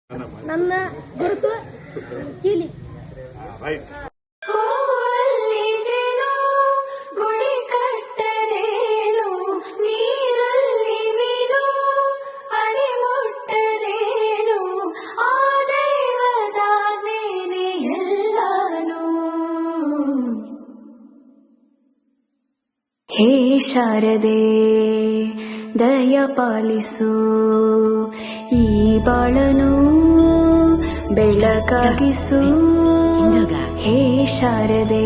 ನನ್ನ ಗುರುತು ಕೀಲಿ. ಗುಡಿ ಕಟ್ಟದೇನು ನೀರಲ್ಲಿ ಮೀನು ಅಡಿ ಮುಟ್ಟದೇನು ಆ ದೈವದಾನೇನೆ ಎಲ್ಲಾನು. ಹೇ ಶಾರದೆ ದಯ ಪಾಲಿಸು ಈ ಬಾಳನು ಬೆಳಕಾಗಿಸು. ಹೇ ಶಾರದೆ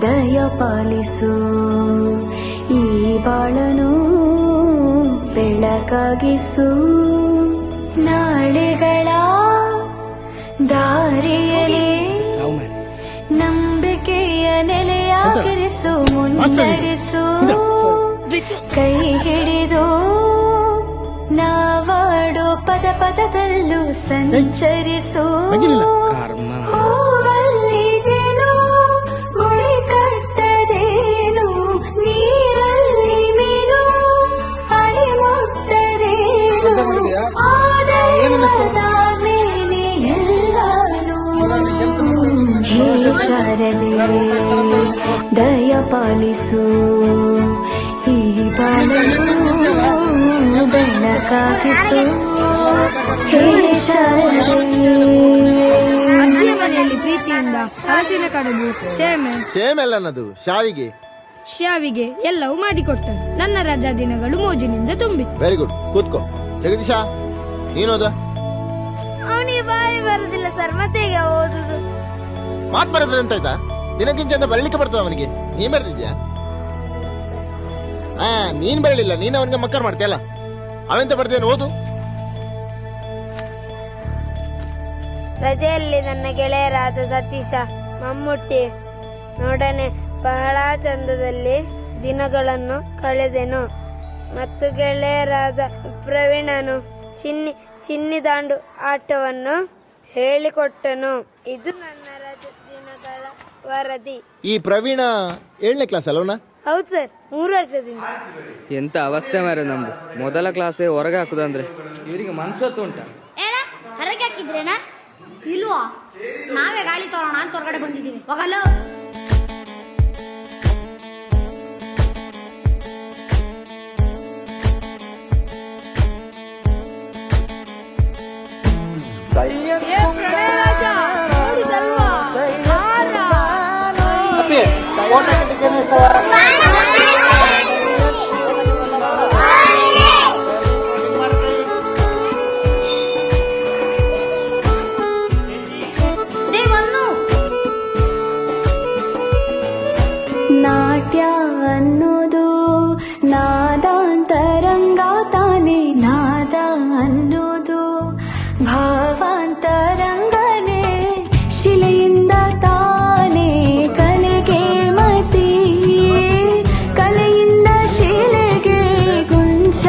ದಯ ಪಾಲಿಸು ಈ ಬಾಳನು ಬೆಳಕಾಗಿಸು. ನಾಳೆಗಳ ದಾರಿಯಲ್ಲಿ ನಂಬಿಕೆಯ ನೆಲೆಯಾಗಿರಿಸು, ಮುನ್ನಡೆಸು. ಕೈ ಹಿಡಿದು ನಾವಾಡೋ ಪದ ಪದದಲ್ಲೂ ಸಂಚರಿಸು. ಹೂವಲ್ಲಿ ಜೇನು ಗುಡಿ ಕಟ್ಟದೇನು ನೀರಲ್ಲಿ ಮೀನು ಅಡಿ ಮುಟ್ಟದೇನು ಆ ದೈವದ ಮೇಲೆ ಎಲ್ಲಾನು. ಹೇ ಶಾರದೆ ದಯ ಪಾಲಿಸು ಈ ಬಾಳನು ಬೆಳಕಾಗಿಸು. ಹೇ ಶಾರದೆ ಅಜ್ಜಿಯ ಮನೆಯಲ್ಲಿ ಪ್ರೀತಿಯಿಂದ ಹಲಸಿನ ಕಡುಬು, ಸೇಮೆಲ್ಲ ನನ್ನದು ಶಾವಿಗೆ ಶ್ಯಾವಿಗೆ ಎಲ್ಲವೂ ಮಾಡಿಕೊಟ್ಟರು. ನನ್ನ ರಜಾ ದಿನಗಳು ಮೋಜಿನಿಂದ ತುಂಬಿತ್ತು. Very good. ಕೂತ್ಕೋ. ಜಗದೀಶ, ನೀನೋದ? ಅವನಿಗೆ ಬಾಯಿ ಬರುದಿಲ್ಲ ಸರ್, ಮತ್ತೆ ಈಗ ಓದುದು. ಮಾತ್ ಬರೋದ್ರೆ ಅಂತ ಆಯ್ತಾ? ದಿನಕ್ಕಿಂತ ಅಂತ ಬರಲಿಕ್ಕೆ ಬರ್ತದ ಅವನಿಗೆ? ನೀನ್ ಬರ್ತಿದ್ಯಾ? ನೀನ್ ಬರಲಿಲ್ಲ, ನೀನ್ ಅವನಿಗೆ ಮಕ್ಕರ್ ಮಾಡ್ತೀಯಲ್ಲ. ಅವೆಂತ ಬರ್ದೇನು, ಓದು. ರಜೆಯಲ್ಲಿ ನನ್ನ ಗೆಳೆಯರಾದ ಸತೀಶ, ಮಮ್ಮುಟ್ಟಿ ನೋಡನೆ ಬಹಳ ಚಂದದಲ್ಲಿ ದಿನಗಳನ್ನು ಕಳೆದೆನು. ಮತ್ತು ಗೆಳೆಯರಾದ ಪ್ರವೀಣನು ಚಿನ್ನಿದಾಂಡು ಆಟವನ್ನು ಹೇಳಿಕೊಟ್ಟನು. ಇದು ನನ್ನ ರಜೆ ದಿನಗಳ ವರದಿ. ಈ ಪ್ರವೀಣ 7ನೇ ಕ್ಲಾಸ್ ಅಲ್ಲವನ? ಹೌದು ಸರ್, 3 ವರ್ಷದಿಂದ. ಎಂತ ಅವಸ್ಥೆ ಮಾರೆ ನಮ್ದು. ಮೊದಲ ಕ್ಲಾಸೇ ಹೊರಗೆ ಹಾಕುದಂದ್ರೆ ಇವರಿಗೆ ಮನ್ಸತ್ತು ಉಂಟ. ಹೊರಗೆ ಹಾಕಿದ್ರೇನಾ? ಇಲ್ವಾ, ನಾವೇ ಗಾಳಿ ತೋರೋಣ ಅಂತ ಹೊರಗಡೆ ಬಂದಿದ್ದೀವಿ. ಹೋಗಲ್ಲ. ನಾಟ್ಯ ಅನ್ನೋದು ನಾದಾಂತರಂಗ ತಾನೆ. ನಾದ ಅನ್ನೋದು ಭಾವಾಂತರಂಗನೇ. ಶಿಲೆಯಿಂದ ತಾನೇ ಕಲೆಗೆ ಮತಿ, ಕಲೆಯಿಂದ ಶಿಲೆಗೆ ಗುಂಜ